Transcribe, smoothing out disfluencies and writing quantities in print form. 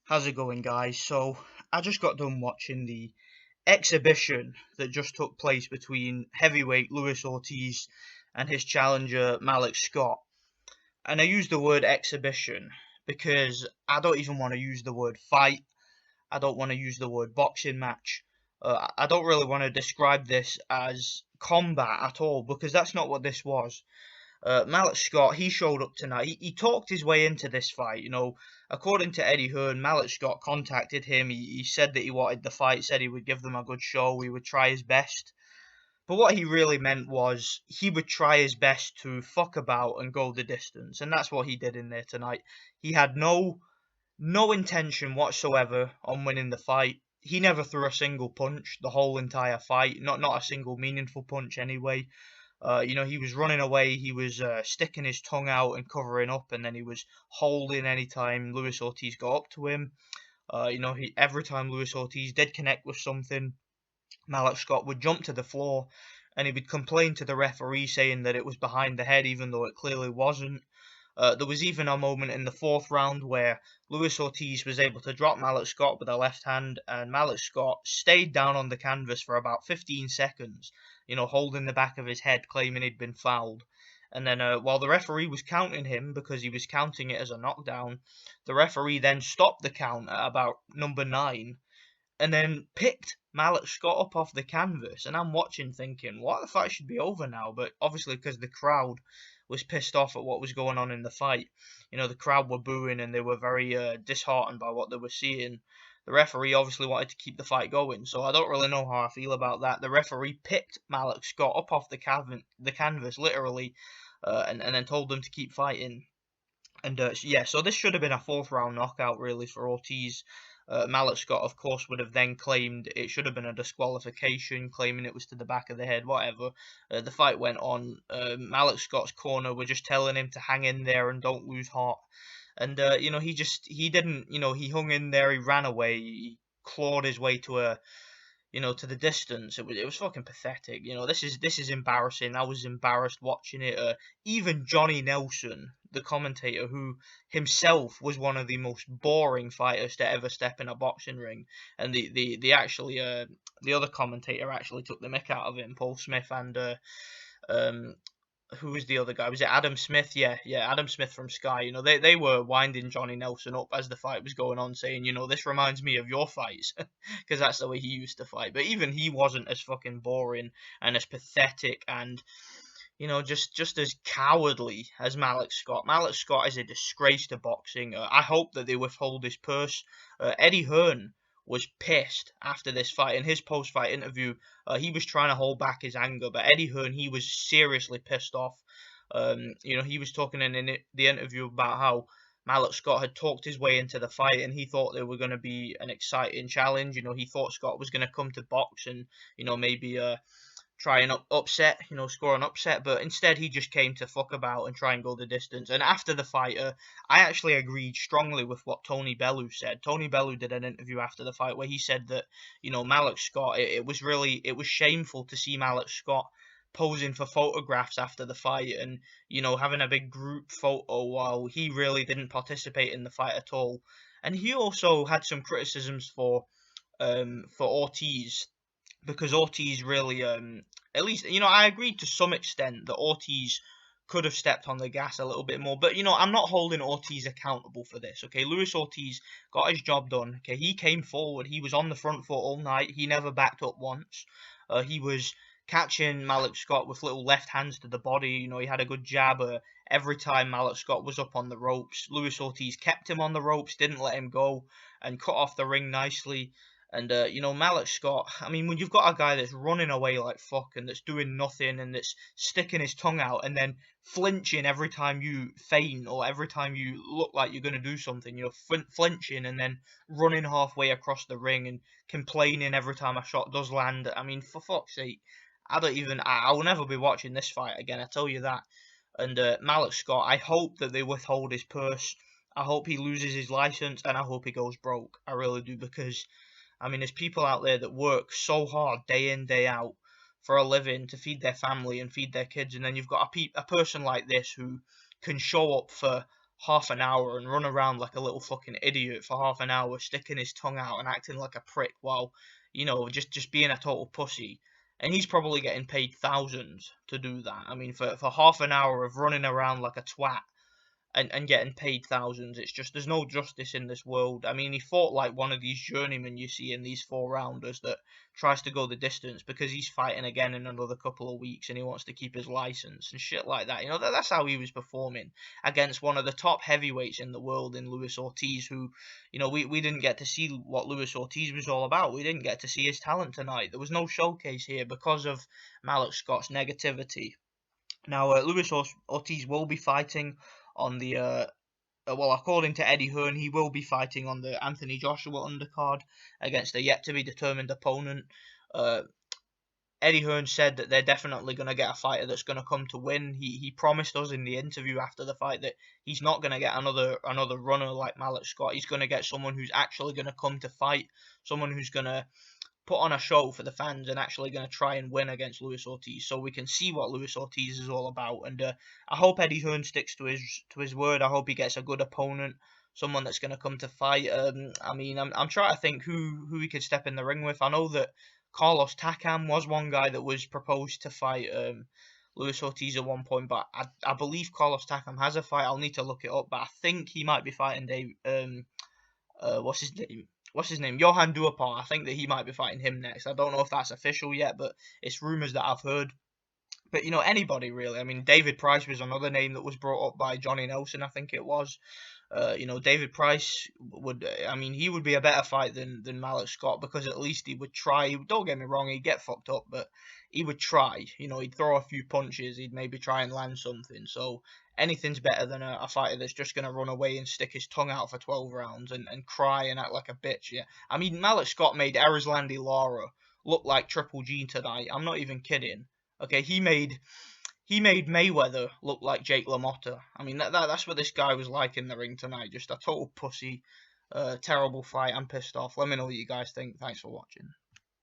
How's it going, guys? So, I just got done watching the exhibition that just took place between heavyweight Luis Ortiz and his challenger Malik Scott. And I use the word exhibition because I don't even want to use the word fight. I don't want to use the word boxing match. I don't really want to describe this as combat at all because that's not what this was. Malik Scott, he showed up tonight. He talked his way into this fight. According to Eddie Hearn, Malik Scott contacted him. He said that he wanted the fight, said he would give them a good show, he would try his best. But what he really meant was he would try his best to fuck about and go the distance, and that's what he did in there tonight. He had no intention whatsoever on winning the fight. He never threw a single punch the whole entire fight, not a single meaningful punch anyway. He was running away, he was sticking his tongue out and covering up, and then he was holding anytime Luis Ortiz got up to him. Every time Luis Ortiz did connect with something, Malik Scott would jump to the floor and he would complain to the referee saying that it was behind the head, even though it clearly wasn't. There was even a moment in the fourth round where Luis Ortiz was able to drop Malik Scott with a left hand, and Malik Scott stayed down on the canvas for about 15 seconds, holding the back of his head, claiming he'd been fouled. And then while the referee was counting him, because he was counting it as a knockdown, the referee then stopped the count at about number 9 and then picked Malik Scott up off the canvas. And I'm watching thinking, what, the fight should be over now? But obviously, because the crowd was pissed off at what was going on in the fight, the crowd were booing and they were very disheartened by what they were seeing. The referee obviously wanted to keep the fight going, so I don't really know how I feel about that. The referee picked Malik Scott up off the canvas, literally, and then told them to keep fighting. And so this should have been a fourth round knockout, really, for Ortiz. Malik Scott, of course, would have then claimed it should have been a disqualification, claiming it was to the back of the head, whatever. The fight went on. Malik Scott's corner were just telling him to hang in there and don't lose heart. And, he didn't, he hung in there, he ran away, he clawed his way to the distance. It was fucking pathetic. This is embarrassing. I was embarrassed watching it. Even Johnny Nelson, the commentator, who himself was one of the most boring fighters to ever step in a boxing ring, and the other commentator actually took the mick out of him, Paul Smith, and who was the other guy? Was it Adam Smith? Yeah, Adam Smith from Sky. They were winding Johnny Nelson up as the fight was going on, saying, this reminds me of your fights, because that's the way he used to fight. But even he wasn't as fucking boring and as pathetic and, just as cowardly as Malik Scott. Malik Scott is a disgrace to boxing. I hope that they withhold his purse. Eddie Hearn was pissed after this fight. In his post-fight interview, he was trying to hold back his anger, but Eddie Hearn, he was seriously pissed off. He was talking in the interview about how Malik Scott had talked his way into the fight, and he thought there were going to be an exciting challenge. He thought Scott was going to come to box and, maybe try and upset, score an upset, but instead he just came to fuck about and try and go the distance. And after the fight, I actually agreed strongly with what Tony Bellew said. Tony Bellew did an interview after the fight where he said that, Malik Scott, it was shameful to see Malik Scott posing for photographs after the fight and, having a big group photo while he really didn't participate in the fight at all. And he also had some criticisms for Ortiz, because Ortiz really, at least, I agreed to some extent that Ortiz could have stepped on the gas a little bit more. But, I'm not holding Ortiz accountable for this, okay? Luis Ortiz got his job done, okay? He came forward. He was on the front foot all night. He never backed up once. He was catching Malik Scott with little left hands to the body. He had a good jab. Every time Malik Scott was up on the ropes, Luis Ortiz kept him on the ropes, didn't let him go, and cut off the ring nicely. And, Malik Scott, I mean, when you've got a guy that's running away like fuck and that's doing nothing and that's sticking his tongue out and then flinching every time you feint or every time you look like you're going to do something, flinching and then running halfway across the ring and complaining every time a shot does land. I mean, for fuck's sake, I will never be watching this fight again, I tell you that. And Malik Scott, I hope that they withhold his purse. I hope he loses his license and I hope he goes broke. I really do, because I mean, there's people out there that work so hard day in, day out for a living to feed their family and feed their kids, and then you've got a person like this who can show up for half an hour and run around like a little fucking idiot for half an hour, sticking his tongue out and acting like a prick while, just being a total pussy. And he's probably getting paid thousands to do that. I mean, for half an hour of running around like a twat and getting paid thousands. It's just, there's no justice in this world. I mean, he fought like one of these journeymen you see in these 4-rounders that tries to go the distance because he's fighting again in another couple of weeks and he wants to keep his license and shit like that. That's how he was performing against one of the top heavyweights in the world in Luis Ortiz, who, we didn't get to see what Luis Ortiz was all about. We didn't get to see his talent tonight. There was no showcase here because of Malik Scott's negativity. Now, Luis Ortiz will be fighting on the well, according to Eddie Hearn, he will be fighting on the Anthony Joshua undercard against a yet to be determined opponent. Eddie Hearn said that they're definitely going to get a fighter that's going to come to win. He promised us in the interview after the fight that he's not going to get another runner like Malik Scott. He's going to get someone who's actually going to come to fight, someone who's going to put on a show for the fans and actually going to try and win against Luis Ortiz, so we can see what Luis Ortiz is all about. And I hope Eddie Hearn sticks to his word. I hope he gets a good opponent, someone that's going to come to fight. I mean, I'm trying to think who he could step in the ring with. I know that Carlos Takam was one guy that was proposed to fight Luis Ortiz at one point, but I believe Carlos Takam has a fight. I'll need to look it up, but I think he might be fighting what's his name? Johan Duhaupas. I think that he might be fighting him next. I don't know if that's official yet, but it's rumours that I've heard. But, anybody really. I mean, David Price was another name that was brought up by Johnny Nelson, I think it was. David Price he would be a better fight than Malik Scott, because at least he would try. Don't get me wrong, he'd get fucked up, but he would try. He'd throw a few punches, he'd maybe try and land something. So anything's better than a fighter that's just going to run away and stick his tongue out for 12 rounds and cry and act like a bitch. Yeah, I mean, Malik Scott made Erislandy Lara look like Triple G tonight. I'm not even kidding. Okay, he made Mayweather look like Jake LaMotta. I mean, that's what this guy was like in the ring tonight. Just a total pussy. Terrible fight. I'm pissed off. Let me know what you guys think. Thanks for watching.